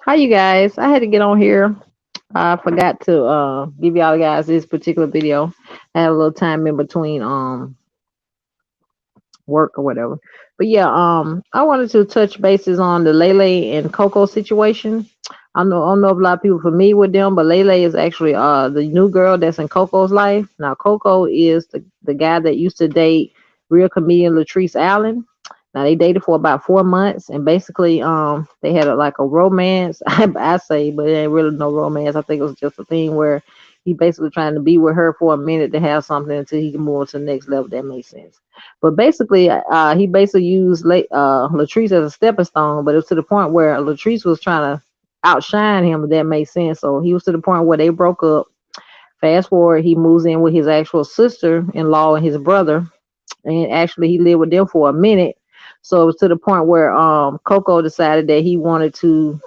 Hi, you guys. I had to get on here. I forgot to give y'all guys this particular video. I had a little time in between work or whatever. But yeah, I wanted to touch bases on the Lele and Coco situation. I don't know if a lot of people familiar with them, but Lele is actually the new girl that's in Coco's life. Now Coco is the guy that used to date real comedian Latrice Allen. Now they dated for about 4 months, and basically they had like a romance. I say, but it ain't really no romance. I think it was just a thing where he basically trying to be with her for a minute to have something until he can move on to the next level. That makes sense. But basically, he basically used Latrice as a stepping stone, but it was to the point where Latrice was trying to outshine him, if that makes sense. So he was to the point where they broke up. Fast forward, he moves in with his actual sister-in-law and his brother, and actually he lived with them for a minute. So it was to the point where Coco decided that he wanted to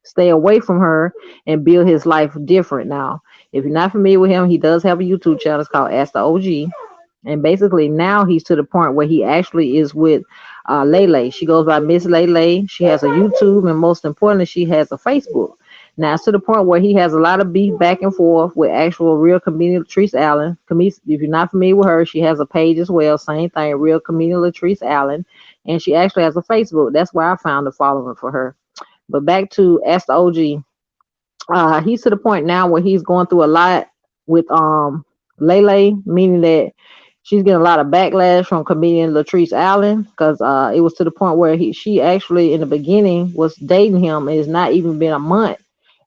stay away from her and build his life different. Now, if you're not familiar with him, he does have a YouTube channel. It's called Ask the OG. And basically now he's to the point where he actually is with LaeLae. She goes by Miss LaeLae. She has a YouTube, and most importantly, she has a Facebook. Now it's to the point where he has a lot of beef back and forth with actual real comedian Latrice Allen. If you're not familiar with her, she has a page as well. Same thing, real comedian Latrice Allen, and she actually has a Facebook. That's where I found the following for her. But back to Ask the OG, he's to the point now where he's going through a lot with LaeLae, meaning that she's getting a lot of backlash from comedian Latrice Allen because it was to the point where she actually in the beginning was dating him and it's not even been a month.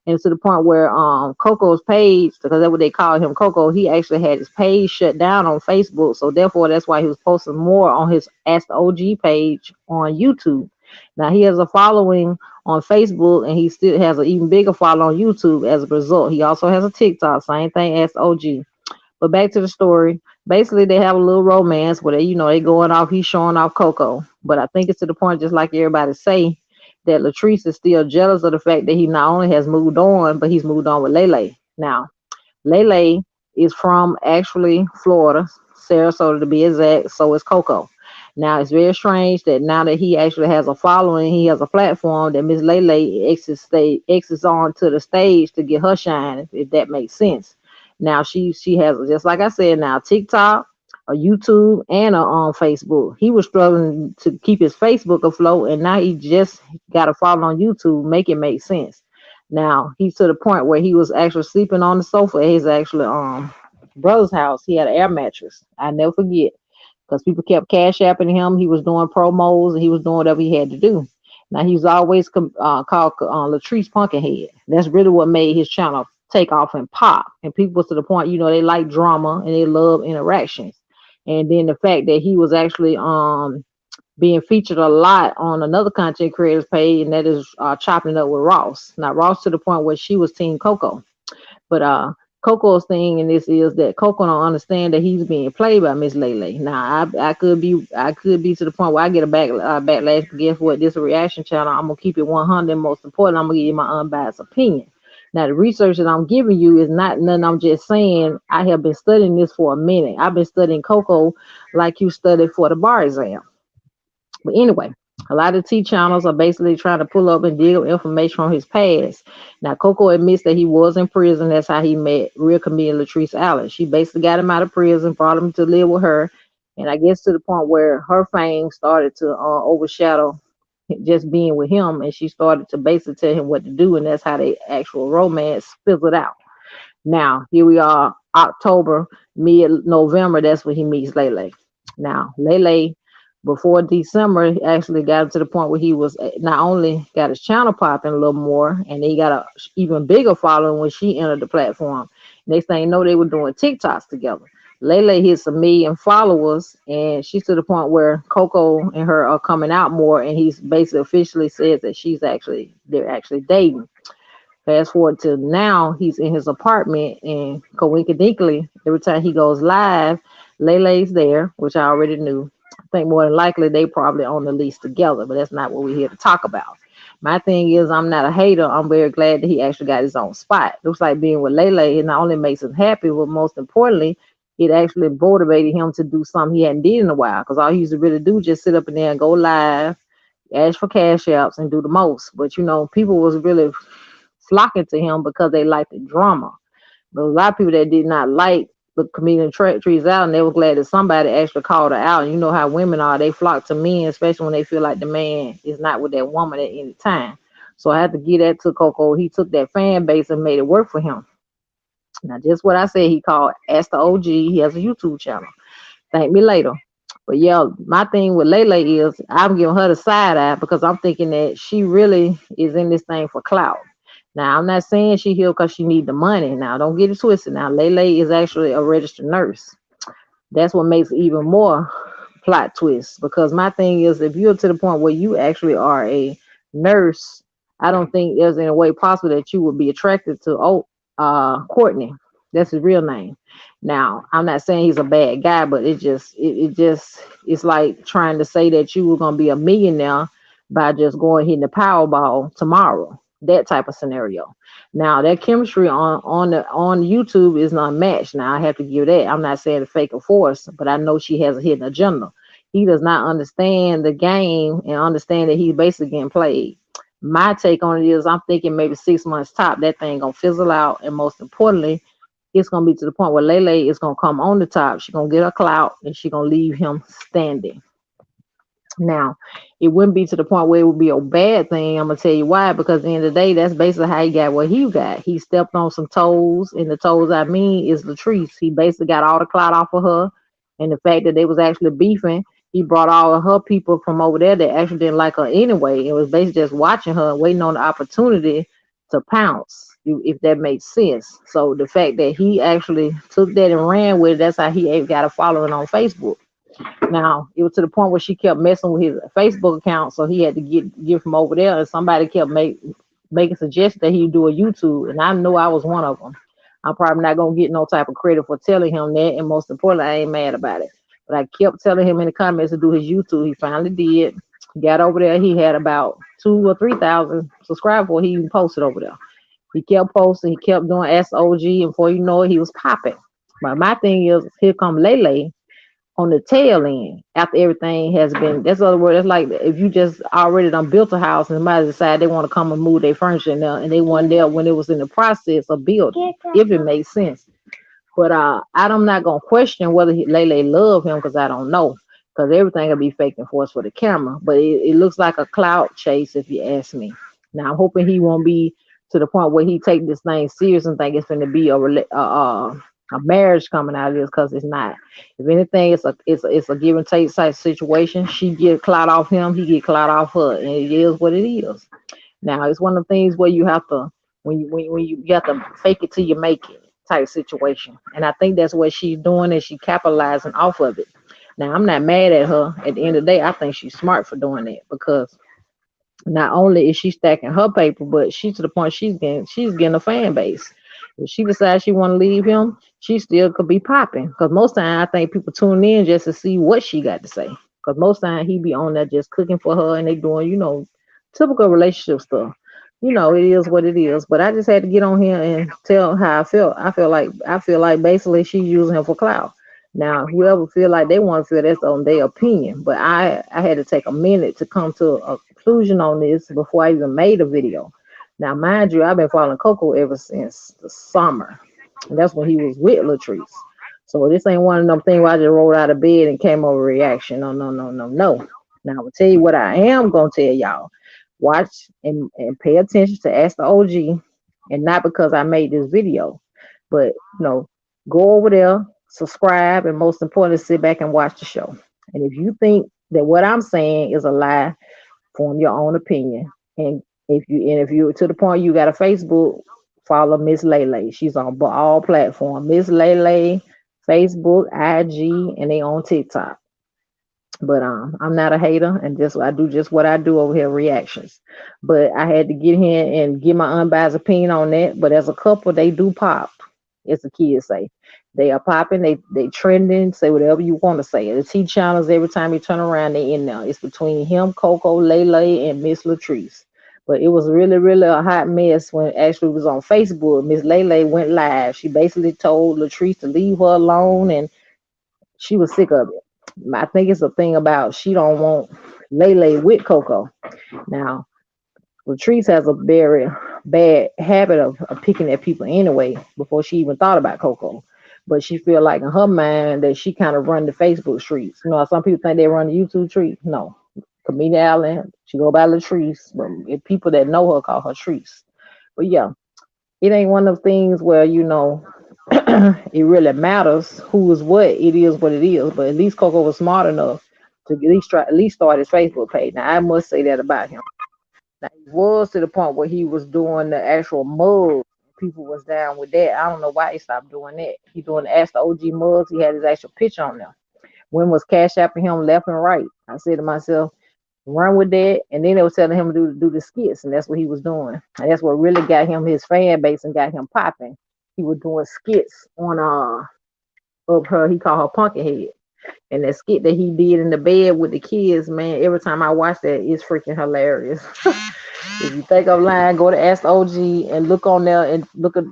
And it's to the point where Coco's page, because that's what they call him, Coco, he actually had his page shut down on Facebook. So therefore that's why he was posting more on his Ask the OG page on YouTube. Now he has a following on Facebook, and he still has an even bigger follow on YouTube as a result. He also has a TikTok, same thing as OG. But back to the story. Basically, they have a little romance where they going off. He's showing off Coco. But I think it's to the point, just like everybody say, that Latrice is still jealous of the fact that he not only has moved on, but he's moved on with LaeLae. Now, LaeLae is from actually Florida, Sarasota to be exact. So is Coco. Now it's very strange that now that he actually has a following, he has a platform that Miss LaeLae exits on to the stage to get her shine, if that makes sense. Now she has, just like I said, now TikTok, a YouTube, and a on Facebook. He was struggling to keep his Facebook afloat, and now he just got a follow on YouTube. Make it make sense. Now he's to the point where he was actually sleeping on the sofa at his actual brother's house. He had an air mattress. I never forget because people kept cash apping him. He was doing promos and he was doing whatever he had to do. Now he was always called Latrice Pumpkinhead. That's really what made his channel take off and pop. And people to the point, they like drama and they love interactions. And then the fact that he was actually being featured a lot on another content creators page, and that is chopping it up with Ross. Now Ross to the point where she was Team Coco. But Coco's thing in this is that Coco don't understand that he's being played by Miss LaeLae. Now I could be to the point where I get a backlash. But guess what? This is a reaction channel. I'm gonna keep it 100. Most important, I'm gonna give you my unbiased opinion. Now the research that I'm giving you is not nothing. I'm just saying I have been studying this for a minute. I've been studying Coco like you studied for the bar exam. But anyway, a lot of T channels are basically trying to pull up and dig up information from his past. Now, Coco admits that he was in prison. That's how he met real comedian Latrice Allen. She basically got him out of prison, brought him to live with her, and I guess to the point where her fame started to overshadow just being with him, and she started to basically tell him what to do, and that's how the actual romance fizzled out. Now, here we are, October, mid-November. That's when he meets LaeLae. Now, LaeLae before December, he actually got to the point where he was not only got his channel popping a little more, and he got a even bigger following when she entered the platform. Next thing you know, they were doing TikToks together. LaeLae hits 1 million followers, and she's to the point where Coco and her are coming out more, and he's basically officially says that they're actually dating. Fast forward to now, he's in his apartment, and coincidentally, every time he goes live, LaeLae's there, which I already knew. I think more than likely they probably on the lease together, but that's not what we're here to talk about. My thing is, I'm not a hater. I'm very glad that he actually got his own spot. Looks like being with LaeLae, it not only makes him happy, but most importantly, it actually motivated him to do something he hadn't did in a while. Because all he used to really do just sit up in there and go live, ask for cash apps, and do the most. But people was really flocking to him because they liked the drama. But a lot of people that did not like the comedian trees out, and they were glad that somebody actually called her out. And you know how women are; they flock to men, especially when they feel like the man is not with that woman at any time. So I had to give that to Coco. He took that fan base and made it work for him. Now, just what I said, he called Ask the OG. He has a YouTube channel. Thank me later. But yeah, my thing with LaeLae is I'm giving her the side eye because I'm thinking that she really is in this thing for clout. Now I'm not saying she here because she need the money. Now don't get it twisted. Now LaeLae is actually a registered nurse. That's what makes it even more plot twist. Because my thing is, if you're to the point where you actually are a nurse, I don't think there's any way possible that you would be attracted to Courtney. That's his real name. Now, I'm not saying he's a bad guy, but it's like trying to say that you were gonna be a millionaire by just going hitting the Powerball tomorrow. That type of scenario. Now, that chemistry on YouTube is not matched. Now, I have to give that. I'm not saying fake or force, but I know she has a hidden agenda. He does not understand the game and understand that he's basically getting played. My take on it is I'm thinking maybe 6 months top, that thing gonna fizzle out, and most importantly, it's gonna be to the point where LaeLae is gonna come on the top. She's gonna get her clout and she's gonna leave him standing. Now, it wouldn't be to the point where it would be a bad thing. I'm gonna tell you why. Because at the end of the day, that's basically how he got what he got. He stepped on some toes, and the toes I mean is Latrice. He basically got all the clout off of her, and the fact that they was actually beefing. He brought all of her people from over there that actually didn't like her anyway. It was basically just watching her, waiting on the opportunity to pounce, if that makes sense. So the fact that he actually took that and ran with it, that's how he got a following on Facebook. Now it was to the point where she kept messing with his Facebook account, so he had to get from over there. And somebody kept making suggestions that he do a YouTube, and I know I was one of them. I'm probably not gonna get no type of credit for telling him that, and most importantly, I ain't mad about it. But I kept telling him in the comments to do his YouTube. He finally did. Got over there. He had about 2 or 3 thousand subscribers before he even posted over there. He kept posting. He kept doing SOG, and before you know it, he was popping. But my thing is, here come LaeLae on the tail end after everything has been. That's other word. That's like if you just already done built a house and somebody decide they want to come and move their furniture in there, and they weren't there when it was in the process of building. If it makes sense. But I'm not gonna question whether LaeLae love him because I don't know. Because everything will be fake and forced for the camera. But it looks like a clout chase if you ask me. Now I'm hoping he won't be to the point where he take this thing serious and think it's going to be a marriage coming out of this, because it's not. If anything, it's a give and take type situation. She get clout off him, he get clout off her, and it is what it is. Now it's one of the things where you have to when you have to fake it till you make it type situation. And I think that's what she's doing, and she capitalizing off of it. Now I'm not mad at her. At the end of the day, I think she's smart for doing that, because not only is she stacking her paper, but she's to the point she's getting a fan base. If she decides she want to leave him, she still could be popping. Because most time I think people tune in just to see what she got to say. Because most time he be on there just cooking for her, and they doing typical relationship stuff. It is what it is. But I just had to get on here and tell how I felt. I feel like basically she's using him for clout. Now, whoever feel like they want to feel, that's on their opinion. But I had to take a minute to come to a conclusion on this before I even made a video. Now, mind you, I've been following Coco ever since the summer. And that's when he was with Latrice. So this ain't one of them things where I just rolled out of bed and came over reaction. No, no, no, no, no. Now, I'm going to tell you what I am going to tell y'all. Watch and pay attention to Ask the OG. And not because I made this video, but, go over there, subscribe, and most importantly, sit back and watch the show. And if you think that what I'm saying is a lie, form your own opinion. And if you to the point you got a Facebook, follow Miss LaeLae. She's on all platforms. Miss LaeLae, Facebook, IG, and they on TikTok. But I'm not a hater, and I do just what I do over here, reactions. But I had to get here and give my unbiased opinion on that. But as a couple, they do pop, as the kids say. They are popping, they trending, say whatever you want to say. The T channels, every time you turn around, they in there. It's between him, Coco, LaeLae, and Miss Latrice. But it was really, really a hot mess when actually it was on Facebook. Miss LaeLae went live. She basically told Latrice to leave her alone, and she was sick of it. I think it's a thing about she don't want LaeLae with Coco. Now, Latrice has a very bad habit of picking at people anyway before she even thought about Coco. But she feel like in her mind that she kind of run the Facebook streets. You know, some people think they run the YouTube streets. No, Comedian Allen, she go by Latrice, but if people that know her call her Treese. But yeah, it ain't one of those things where it really matters who is what. It is what it is. But at least Coco was smart enough to at least start his Facebook page. Now I must say that about him. Now he was to the point where he was doing the actual mugs. People was down with that. I don't know why he stopped doing that. He doing the Ask the OG mugs. He had his actual picture on them. When was Cash Apping him left and right? I said to myself, run with that. And then they was telling him to do the skits, and that's what he was doing. And that's what really got him his fan base and got him popping. He was doing skits on of her. He called her Pumpkinhead. And that skit that he did in the bed with the kids, man, every time I watch that, it's freaking hilarious. If you think I'm lying, go to Ask OG and look on there and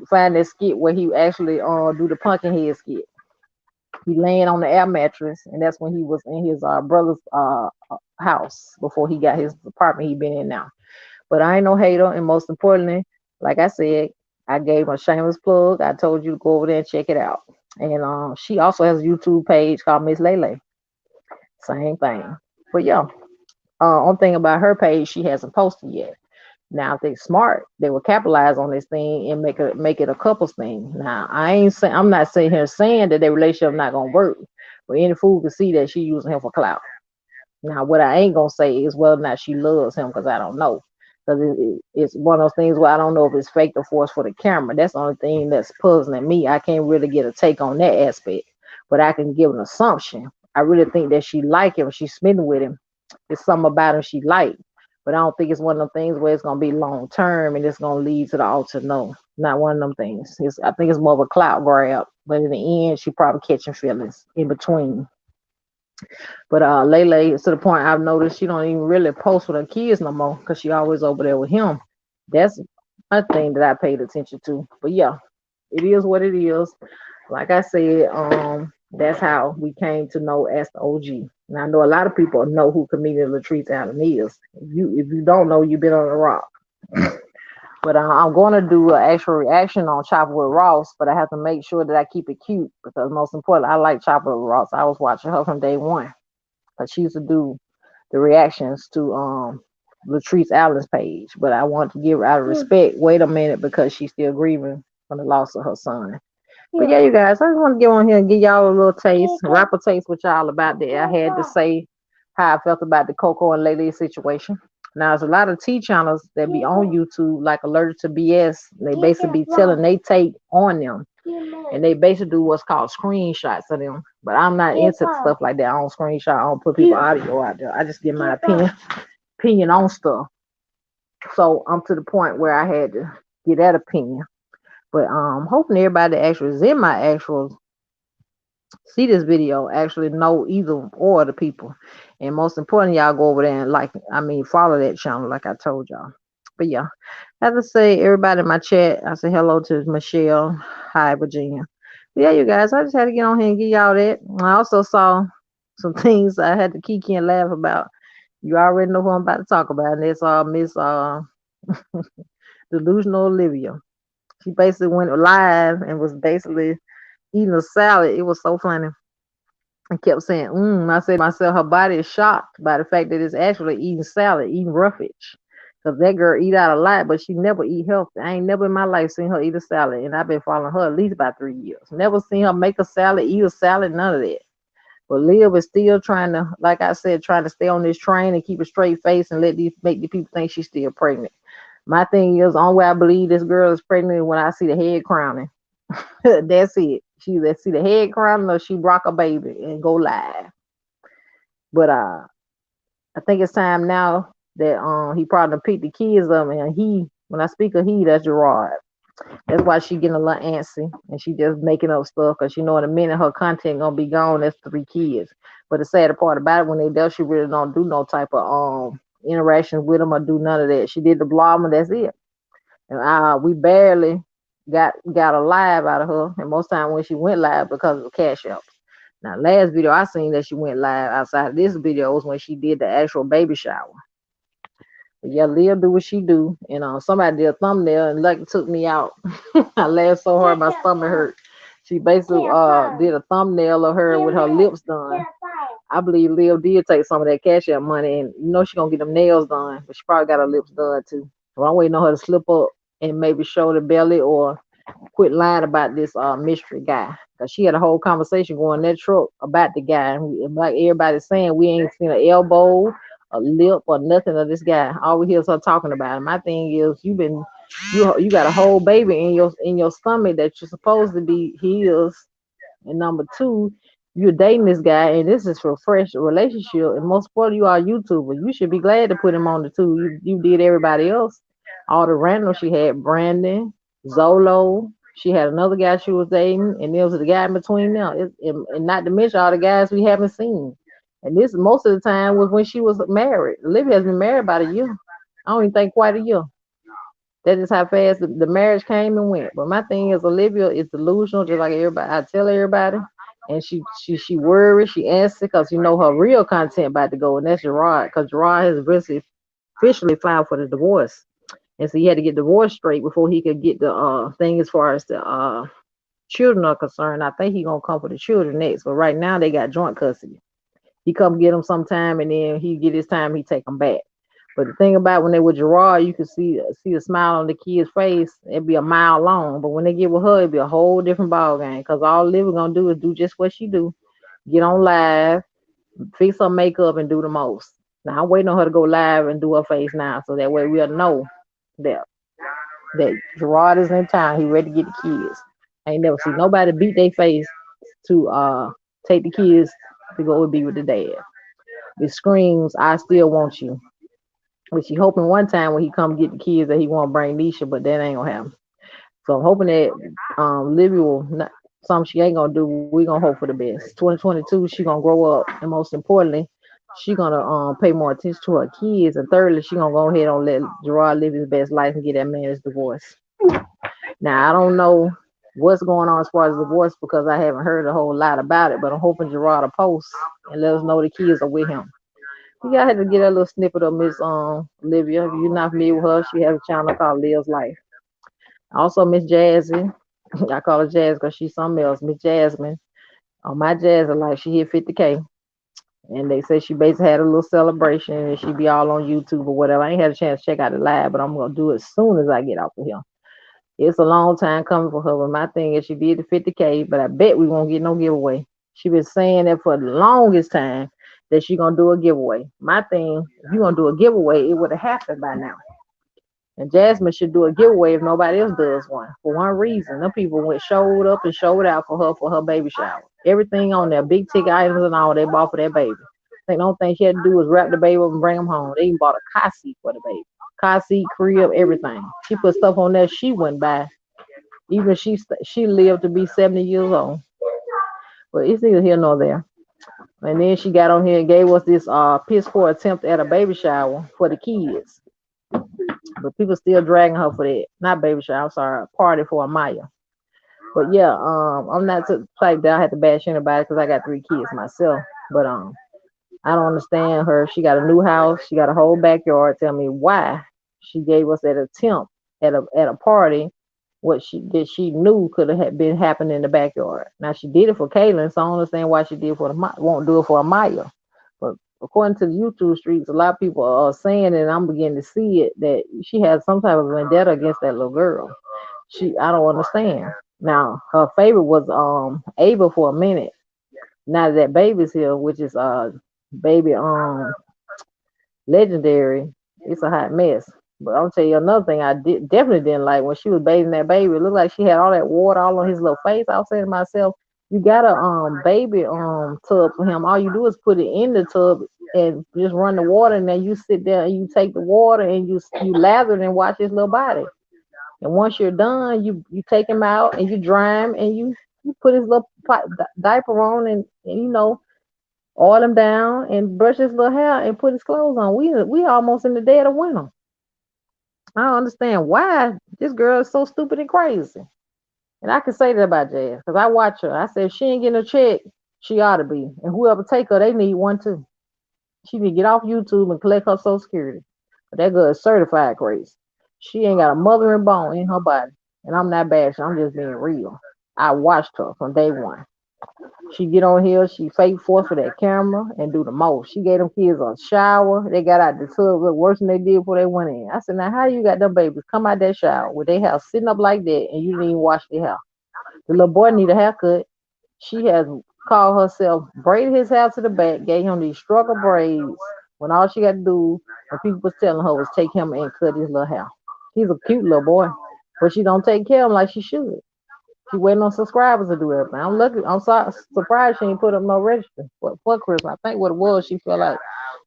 find that skit where he actually do the Pumpkinhead skit. He laying on the air mattress, and that's when he was in his brother's house before he got his apartment he been in now. But I ain't no hater, and most importantly, like I said, I gave him a shameless plug. I told you to go over there and check it out. And she also has a YouTube page called Miss LaeLae. Same thing. But yeah, only thing about her page she hasn't posted yet. Now, if they smart, they will capitalize on this thing and make it a couples thing. Now, I'm not sitting here saying that their relationship not gonna work, but any fool can see that she using him for clout. Now, what I ain't gonna say is whether or not she loves him because I don't know. Because it's one of those things where I don't know if it's fake or forced for the camera. That's the only thing that's puzzling me. I can't really get a take on that aspect, but I can give an assumption. I really think that she like him. She's smitten with him. It's something about him she like. But I don't think it's one of them things where it's gonna be long term and it's gonna lead to the altar. No, not one of them things. I think it's more of a clout grab. But in the end, she probably catching feelings in between. But LaeLae, to the point I've noticed she don't even really post with her kids no more because she always over there with him. That's a thing that I paid attention to. But yeah, it is what it is. Like I said, that's how we came to know as the OG. And I know a lot of people know who comedian Latrice Allen is. If you don't know, you've been on the rock. But I'm going to do an actual reaction on Chopper with Ross, but I have to make sure that I keep it cute because most important, I like Chopper with Ross. I was watching her from day one because she used to do the reactions to Latrice Allen's page. But I want to give her out of respect. Wait a minute because she's still grieving from the loss of her son. But yeah, you guys, I just want to get on here and give y'all a little taste, rapper taste with y'all about that. I had to say how I felt about the Coco and LaeLae situation. Now, there's a lot of T channels that be on YouTube, like Allergic to BS. They basically be telling they take on them. And they basically do what's called screenshots of them. But I'm not into stuff like that. I don't screenshot. I don't put people audio out there. I just give my opinion on stuff. So I'm to the point where I had to get that opinion. But hoping everybody that actually is in my actual see this video actually know either or the people. And most importantly, y'all go over there and follow that channel like I told y'all. But yeah, I have to say everybody in my chat, I say hello to Michelle. Hi, Virginia. But yeah, you guys, I just had to get on here and give y'all that. I also saw some things I had to kiki and laugh about. You already know who I'm about to talk about, and it's Miss Delusional Olivia. She basically went live and was basically eating a salad. It was so funny. I kept saying, I said to myself, her body is shocked by the fact that it's actually eating salad, eating roughage. Because that girl eat out a lot, but she never eat healthy. I ain't never in my life seen her eat a salad. And I've been following her at least about 3 years. Never seen her make a salad, eat a salad, none of that. But Liv is still trying to, like I said, trying to stay on this train and keep a straight face and make the people think she's still pregnant. My thing is, the only way I believe this girl is pregnant is when I see the head crowning. That's it. She either see the head crowning or she rock a baby and go live. But I think it's time now that he probably picked the kids up, and when I speak of he, that's Gerard. That's why she getting a little antsy and she just making up stuff because she know in a minute her content gonna be gone. That's 3 kids. But the sad part about it, when they do, she really don't do no type of interaction with them or do none of that. She did the blog and that's it. And we barely got a live out of her. And most time when she went live because of the cash apps. Now last video I seen that she went live outside of this video was when she did the actual baby shower. But yeah, Leah do what she do, and somebody did a thumbnail and Lucky took me out. I laughed so hard my stomach hurt. She basically did a thumbnail of her with her lips done. I believe Leah did take some of that cash out money, and she gonna get them nails done, but she probably got her lips done too. Well, I'm waiting on her to slip up and maybe show the belly or quit lying about this mystery guy. Cause she had a whole conversation going in that truck about the guy, and like everybody's saying, we ain't seen an elbow, a lip, or nothing of this guy. All we hear is her talking about him. My thing is, you got a whole baby in your stomach that you're supposed to be his, and number two, you're dating this guy, and this is for a fresh relationship. And most part, you are a YouTuber. You should be glad to put him on the two. You did everybody else. All the random she had, Brandon, Zolo. She had another guy she was dating, and there was a guy in between them. And not to mention all the guys we haven't seen. And this most of the time was when she was married. Olivia has been married about a year. I don't even think quite a year. That is how fast the marriage came and went. But my thing is, Olivia is delusional, just like everybody. I tell everybody, and she worries, she answers because her real content about to go, and that's Gerard, because Gerard has officially filed for the divorce, and so he had to get divorced straight before he could get the thing as far as the children are concerned. I think he gonna come for the children next, but right now they got joint custody. He come get them sometime, and then he get his time. He take them back. But the thing about when they with Gerard, you can see a smile on the kid's face. It'd be a mile long. But when they get with her, it'd be a whole different ball game. Cause all Livy gonna do is do just what she do. Get on live, fix her makeup, and do the most. Now I'm waiting on her to go live and do her face now, so that way we'll know that that Gerard is in town. He ready to get the kids. I ain't never seen nobody beat their face to take the kids to go and be with the dad. It screams, "I still want you." But she hoping one time when he come get the kids that he won't bring Nisha, but that ain't gonna happen. So I'm hoping that Livy will not something she ain't gonna do. We gonna hope for the best. 2022, she gonna grow up, and most importantly, she gonna pay more attention to her kids. And thirdly, she gonna go ahead and let Gerard live his best life and get that man his divorce. Now I don't know what's going on as far as divorce because I haven't heard a whole lot about it, but I'm hoping Gerard will post and let us know the kids are with him. Yeah, I had to get a little snippet of Miss Olivia. If you're not familiar with her, she has a channel called Leah's Life. Also Miss Jazzy. I call her Jazz because she's something else. Miss Jasmine. On my Jazzy Life, she hit 50K. And they say she basically had a little celebration and she be all on YouTube or whatever. I ain't had a chance to check out the live, but I'm gonna do it as soon as I get off of here. It's a long time coming for her, but my thing is she did the 50K, but I bet we won't get no giveaway. She been saying that for the longest time that she gonna do a giveaway. My thing, if you gonna do a giveaway, it would have happened by now. And Jasmine should do a giveaway if nobody else does one. For one reason, them people went showed up and showed out for her baby shower. Everything on there, big ticket items and all, they bought for that baby. I think the only thing she had to do was wrap the baby up and bring him home. They even bought a car seat for the baby. Car seat, crib, everything. She put stuff on there she wouldn't buy. Even she lived to be 70 years old. But it's neither here nor there. And then she got on here and gave us this piss poor attempt at a baby shower for the kids. But people still dragging her for that. Not baby shower, I'm sorry, a party for Amaya. But yeah, I'm not to type that I had to bash anybody because I got 3 kids myself. But I don't understand her. She got a new house, she got a whole backyard. Tell me why she gave us that attempt at a party what she knew could have been happening in the backyard. Now she did it for Kaylin, so I don't understand why she did for won't do it for Amaya. But according to the YouTube streets, a lot of people are saying, and I'm beginning to see it, that she has some type of vendetta against that little girl. I don't understand. Now her favorite was Ava for a minute. Now that baby's here, which is baby legendary, it's a hot mess. But I'll tell you another thing definitely didn't like when she was bathing that baby. It looked like she had all that water all on his little face. I was saying to myself, you got a baby tub for him. All you do is put it in the tub and just run the water, and then you sit there and you take the water and you lather it and wash his little body. And once you're done, you take him out and you dry him and you put his little diaper on and oil him down and brush his little hair and put his clothes on. We almost in the dead of winter. I don't understand why this girl is so stupid and crazy. And I can say that about Jazz because I watch her. I said if she ain't getting a check, she ought to be. And whoever take her, they need one too. She need to get off YouTube and collect her Social Security. But that girl is certified crazy. She ain't got a mother and bone in her body. And I'm not bashing, I'm just being real. I watched her from day one. She get on here, she fake force for that camera and do the most. She gave them kids a shower. They got out the tub, look worse than they did before they went in. I said, now how you got them babies come out that shower with their hair sitting up like that and you didn't even wash their hair? The little boy need a haircut. She has called herself, braided his hair to the back, gave him these struggle braids when all she got to do, when people was telling her, was take him and cut his little hair. He's a cute little boy, but she don't take care of him like she should. She waiting on subscribers to do everything. I'm lucky. I'm surprised she ain't put up no register for Christmas. I think what it was, she felt like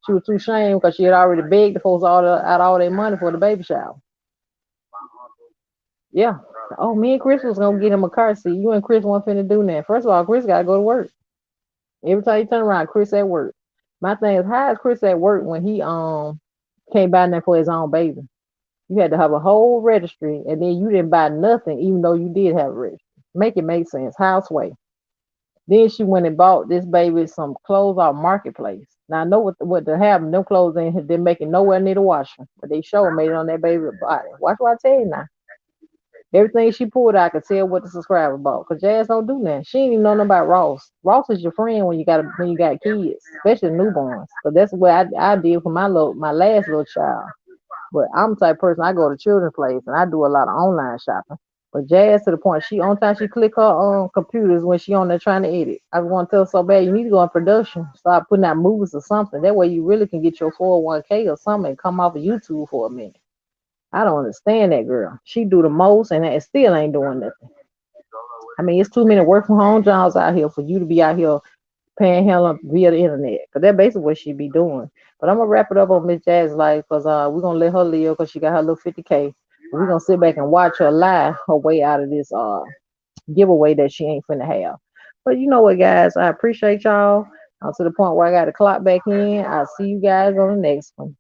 she was too ashamed because she had already begged the folks out all their money for the baby shower. Yeah. Oh, me and Chris was gonna get him a car seat. You and Chris weren't finna do that. First of all, Chris gotta go to work. Every time you turn around, Chris at work. My thing is, how is Chris at work when he can't buy nothing for his own baby? You had to have a whole registry, and then you didn't buy nothing, even though you did have a registry. Make it make sense. Houseway. Then she went and bought this baby some clothes off marketplace. Now I know what to have no clothes in, they're making nowhere near the washer, but they sure made it on that baby body. Watch what I tell you now. Everything she pulled, I could tell what the subscriber bought. Cause Jazz don't do that. She ain't even know nothing about Ross. Ross is your friend when you got kids, especially newborns. Cause that's what I did for my last little child. But I'm the type of person, I go to children's place and I do a lot of online shopping. But Jazz to the point she on time she click her on computers when she on there trying to edit. I want to tell her so bad you need to go in production, start putting out movies or something. That way you really can get your 401k or something and come off of YouTube for a minute. I don't understand that girl. She do the most and it still ain't doing nothing. I mean, it's too many work from home jobs out here for you to be out here panhandling via the internet. Cause that's basically what she be doing. But I'm gonna wrap it up on Miss Jazz's life because we're gonna let her live because she got her little 50K. We're gonna sit back and watch her lie her way out of this giveaway that she ain't finna have. But you know what, guys? I appreciate y'all. I'm to the point where I got to clock back in. I'll see you guys on the next one.